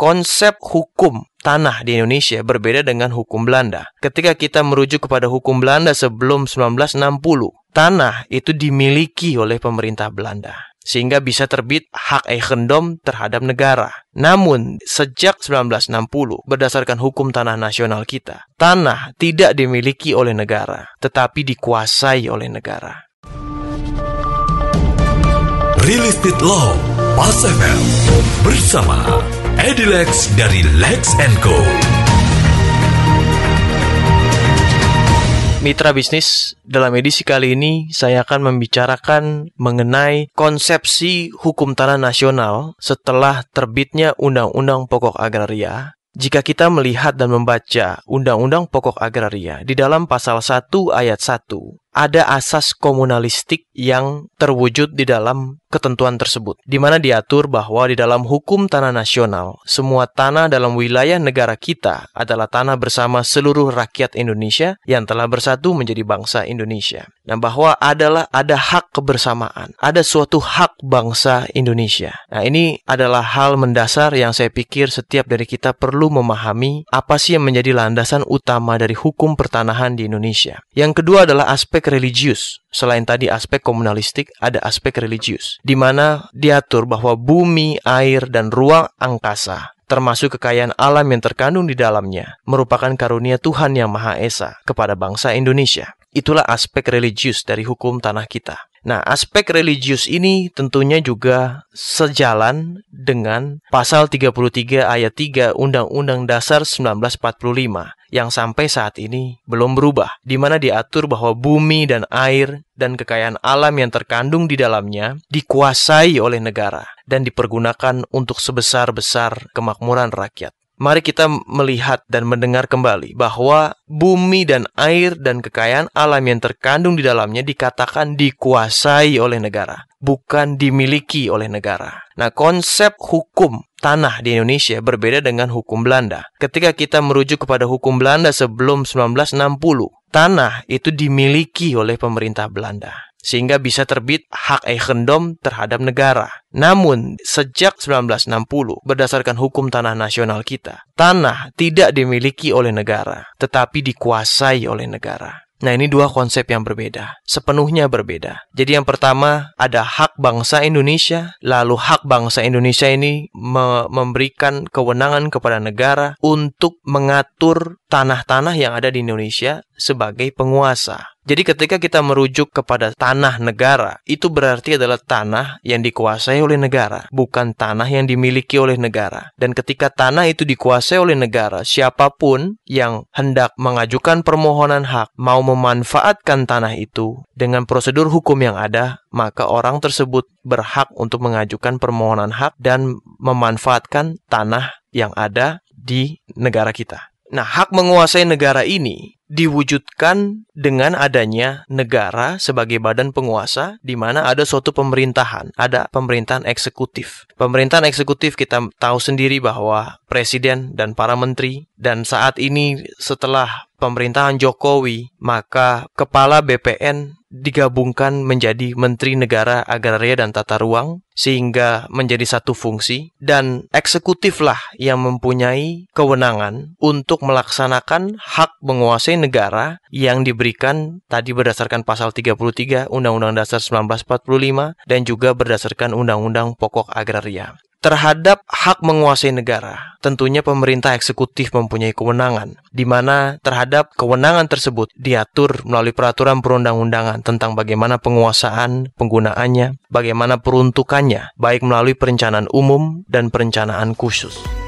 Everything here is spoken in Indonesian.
konsep hukum tanah di Indonesia berbeda dengan hukum Belanda. Ketika kita merujuk kepada hukum Belanda sebelum 1960, tanah itu dimiliki oleh pemerintah Belanda, sehingga bisa terbit hak eigendom terhadap negara. Namun, sejak 1960, berdasarkan hukum tanah nasional kita, tanah tidak dimiliki oleh negara, tetapi dikuasai oleh negara. Real Estate Law Pas FM bersama Edilex dari Lex & Co. Mitra bisnis, dalam edisi kali ini saya akan membicarakan mengenai konsepsi hukum tanah nasional setelah terbitnya Undang-Undang Pokok Agraria. Jika kita melihat dan membaca Undang-Undang Pokok Agraria, di dalam pasal 1 ayat 1, ada asas komunalistik yang terwujud di dalam ketentuan tersebut, di mana diatur bahwa di dalam hukum tanah nasional, semua tanah dalam wilayah negara kita adalah tanah bersama seluruh rakyat Indonesia yang telah bersatu menjadi bangsa Indonesia. Nah, bahwa ada hak kebersamaan, ada suatu hak bangsa Indonesia. Nah, ini adalah hal mendasar yang saya pikir setiap dari kita perlu memahami apa sih yang menjadi landasan utama dari hukum pertanahan di Indonesia. Yang kedua adalah aspek religius. Selain tadi aspek komunalistik, ada aspek religius, di mana diatur bahwa bumi, air, dan ruang angkasa, termasuk kekayaan alam yang terkandung di dalamnya, merupakan karunia Tuhan Yang Maha Esa kepada bangsa Indonesia. Itulah aspek religius dari hukum tanah kita. Nah, aspek religius ini tentunya juga sejalan dengan pasal 33 ayat 3 Undang-Undang Dasar 1945 yang sampai saat ini belum berubah, di mana diatur bahwa bumi dan air dan kekayaan alam yang terkandung di dalamnya dikuasai oleh negara dan dipergunakan untuk sebesar-besar kemakmuran rakyat. Mari kita melihat dan mendengar kembali bahwa bumi dan air dan kekayaan alam yang terkandung di dalamnya dikatakan dikuasai oleh negara, bukan dimiliki oleh negara. Nah, konsep hukum tanah di Indonesia berbeda dengan hukum Belanda. Ketika kita merujuk kepada hukum Belanda sebelum 1960, tanah itu dimiliki oleh pemerintah Belanda, sehingga bisa terbit hak eigendom terhadap negara. Namun, sejak 1960, berdasarkan hukum tanah nasional kita, tanah tidak dimiliki oleh negara, tetapi dikuasai oleh negara. Nah, ini dua konsep yang berbeda, sepenuhnya berbeda. Jadi yang pertama, ada hak bangsa Indonesia, lalu hak bangsa Indonesia ini memberikan kewenangan kepada negara untuk mengatur tanah-tanah yang ada di Indonesia sebagai penguasa. Jadi ketika kita merujuk kepada tanah negara, itu berarti adalah tanah yang dikuasai oleh negara, bukan tanah yang dimiliki oleh negara. Dan ketika tanah itu dikuasai oleh negara, siapapun yang hendak mengajukan permohonan hak, mau memanfaatkan tanah itu dengan prosedur hukum yang ada, maka orang tersebut berhak untuk mengajukan permohonan hak dan memanfaatkan tanah yang ada di negara kita. Nah, hak menguasai negara ini diwujudkan dengan adanya negara sebagai badan penguasa, di mana ada suatu pemerintahan, ada pemerintahan eksekutif. Pemerintahan eksekutif kita tahu sendiri bahwa presiden dan para menteri, dan saat ini setelah pemerintahan Jokowi, maka kepala BPN digabungkan menjadi Menteri Negara Agraria dan Tata Ruang, sehingga menjadi satu fungsi, dan eksekutiflah yang mempunyai kewenangan untuk melaksanakan hak menguasai negara yang diberikan tadi berdasarkan pasal 33 Undang-Undang Dasar 1945 dan juga berdasarkan Undang-Undang Pokok Agraria. Terhadap hak menguasai negara, tentunya pemerintah eksekutif mempunyai kewenangan, di mana terhadap kewenangan tersebut diatur melalui peraturan perundang-undangan tentang bagaimana penguasaan, penggunaannya, bagaimana peruntukannya, baik melalui perencanaan umum dan perencanaan khusus.